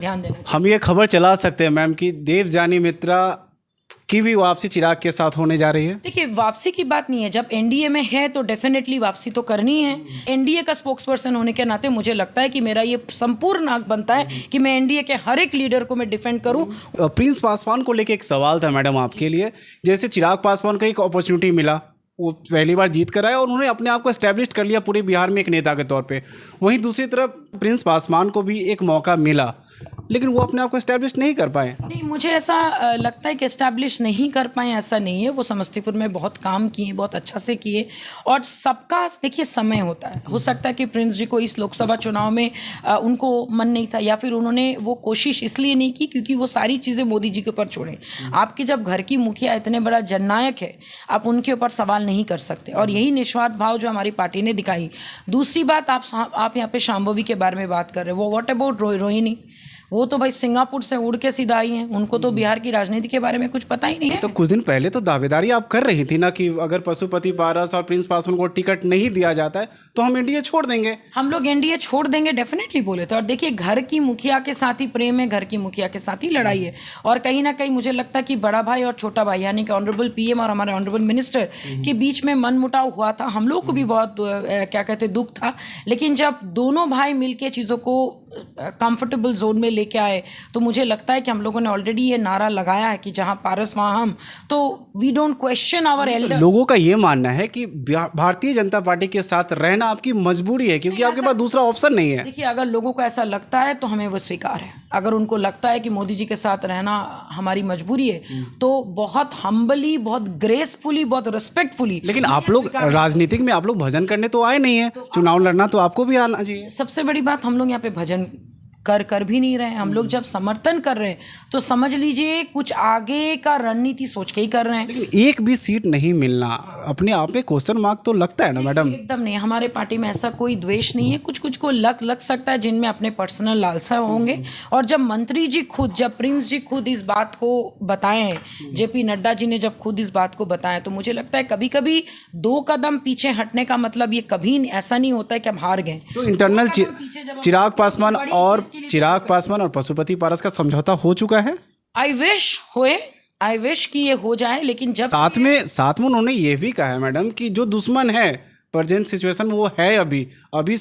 ध्यान देना चाहिए। हम ये खबर चला सकते हैं मैम कि देवयानी मित्रा की भी वापसी चिराग के साथ होने जा रही है। देखिए, वापसी की बात नहीं है, जब एनडीए में है तो डेफिनेटली वापसी तो करनी है। एनडीए का स्पोक्स पर्सन होने के नाते मुझे लगता है कि मेरा ये संपूर्ण हक बनता है कि मैं एनडीए के हर एक लीडर को मैं डिफेंड करूं। प्रिंस पासवान को लेके एक सवाल था मैडम आपके लिए। जैसे चिराग पासवान को एक अपॉर्चुनिटी मिला, वो पहली बार जीत कर आए और उन्होंने अपने आप को एस्टेब्लिश कर लिया पूरे बिहार में एक नेता के तौर पे। वहीं दूसरी तरफ प्रिंस पासवान को भी एक मौका मिला, लेकिन वो अपने आप को एस्टेब्लिश नहीं कर पाए। नहीं, मुझे ऐसा लगता है कि एस्टैब्लिश नहीं कर पाए, ऐसा नहीं है। वो समस्तीपुर में बहुत काम किए, बहुत अच्छा से किए, और सबका देखिए समय होता है। हो सकता है कि प्रिंस जी को इस लोकसभा चुनाव में उनको मन नहीं था, या फिर उन्होंने वो कोशिश इसलिए नहीं की क्योंकि वो सारी चीज़ें मोदी जी के ऊपर छोड़े। आपके जब घर की मुखिया इतने बड़ा जननायक है, आप उनके ऊपर सवाल नहीं कर सकते, और यही निस्वार्थ भाव जो हमारी पार्टी ने दिखाई। दूसरी बात, आप यहाँ पे शांभवी के बारे में बात कर रहे हो, वो व्हाट अबाउट रोहिणी? वो तो भाई सिंगापुर से उड़ के सीधा आई हैं, उनको तो बिहार की राजनीति के बारे में कुछ पता ही नहीं है। तो कुछ दिन पहले तो दावेदारी आप कर रही थी ना कि अगर पशुपति पारस और प्रिंस पासवान को टिकट नहीं दिया जाता है तो हम एनडीए छोड़ देंगे। हम लोग एनडीए छोड़ देंगे डेफिनेटली बोले थे। और देखिए, घर की मुखिया के साथ ही प्रेम है, घर की मुखिया के साथ ही लड़ाई है। और कहीं ना कहीं मुझे लगता है कि बड़ा भाई और छोटा भाई यानी कि ऑनरेबल पीएम और हमारे ऑनरेबल मिनिस्टर के बीच में मनमुटाव हुआ था। हम लोग को भी बहुत क्या कहते दुख था, लेकिन जब दोनों भाई मिलके चीज़ों को कंफर्टेबल जोन में लेके आए तो मुझे लगता है कि हम लोगों ने ऑलरेडी ये नारा लगाया है कि जहां पारस वहां हम, तो we don't question our elders. लोगों का ये मानना है कि भारतीय जनता पार्टी के साथ रहना आपकी मजबूरी है क्योंकि आपके पास दूसरा ऑप्शन नहीं है। देखिए, अगर लोगों को ऐसा लगता है तो हमें वो स्वीकार है। अगर उनको लगता है कि मोदी जी के साथ रहना हमारी मजबूरी है तो बहुत हम्बली, बहुत ग्रेसफुली, बहुत रिस्पेक्टफुली। लेकिन आप लोग राजनीतिक में आप लोग भजन करने तो आए नहीं है, चुनाव लड़ना तो आपको भी आना चाहिए। सबसे बड़ी बात, हम लोग यहाँ पे भजन कर भी नहीं रहे हैं। हम लोग जब समर्थन कर रहे हैं तो समझ लीजिए कुछ आगे का रणनीति सोच के ही कर रहे हैं। लेकिन एक भी सीट नहीं मिलना अपने आप में क्वेश्चन मार्क तो लगता है ना मैडम? एकदम नहीं, हमारे पार्टी में ऐसा कोई द्वेष नहीं है। कुछ को लग सकता है जिनमें अपने पर्सनल लालसा होंगे। और जब मंत्री जी खुद, जब प्रिंस जी खुद इस बात को बताए हैं, जेपी नड्डा जी ने जब खुद इस बात को बताया, तो मुझे लगता है कभी कभी 2 कदम पीछे हटने का मतलब ये कभी ऐसा नहीं होता है कि हम हार गए। तो इंटरनल चिराग पासवान और पशुपति पारस का समझौता हो चुका है। आई विश कि ये हो जाए, लेकिन जब साथ में उन्होंने ये भी कहा है मैडम कि जो दुश्मन है प्रेजेंट सिचुएशन में वो है अभी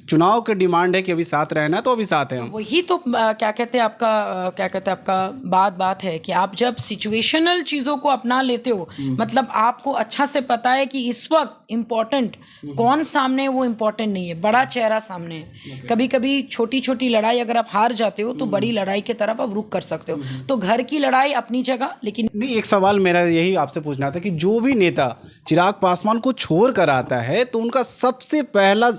चुनाव की डिमांड है कि अभी साथ रहना है तो अभी साथ हैं हम। वही तो क्या कहते हैं आपका बात है कि आप जब सिचुएशनल चीज़ों को अपना लेते हो, मतलब आपको अच्छा से पता है कि इस वक्त इम्पोर्टेंट कौन सामने है, वो इम्पोर्टेंट नहीं है, बड़ा चेहरा सामने है। कभी कभी छोटी छोटी लड़ाई अगर आप हार जाते हो तो बड़ी लड़ाई की तरफ आप रुक कर सकते हो। तो घर की लड़ाई अपनी जगह, लेकिन नहीं, एक सवाल मेरा यही आपसे पूछना था कि जो भी नेता चिराग पासवान को छोड़ कर आता है तो उनका सबसे पहला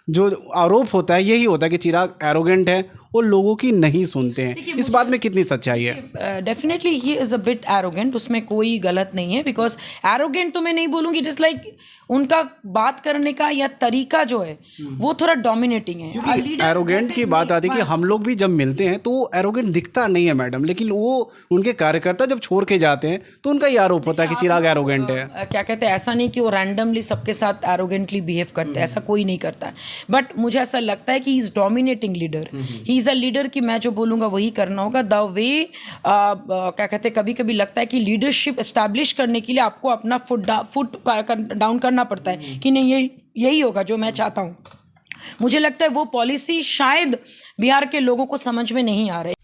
जो आरोप होता है यही होता है कि चिराग एरोगेंट है, वो लोगों की नहीं सुनते हैं। इस बात में कितनी सच्चाई है? Definitely he is a bit arrogant, उसमें कोई गलत नहीं है। बिकॉज एरोगेंट तो मैं नहीं बोलूँगी, इट इज़ लाइक उनका बात करने का या तरीका जो है वो थोड़ा डोमिनेटिंग है। क्योंकि एरोगेंट की बात आती है कि हम लोग भी जब मिलते हैं तो एरोगेंट दिखता नहीं है मैडम, लेकिन वो उनके कार्यकर्ता जब छोड़ के जाते हैं तो उनका ये आरोप होता है कि चिराग एरोगेंट है। क्या कहते हैं, ऐसा नहीं कि वो रैंडमली सबके साथ एरोगेंटली बिहेव करते हैं, ऐसा कोई नहीं करता है। बट मुझे ऐसा लगता है कि he is dominating leader, he is a leader कि मैं जो बोलूँगा वही करना होगा। द वे क्या कहते हैं, कभी कभी लगता है कि लीडरशिप एस्टैब्लिश करने के लिए आपको अपना फुट डाउन करना पड़ता है कि नहीं यही होगा जो मैं चाहता हूँ। मुझे लगता है वो पॉलिसी शायद बिहार के लोगों को समझ में नहीं आ रही।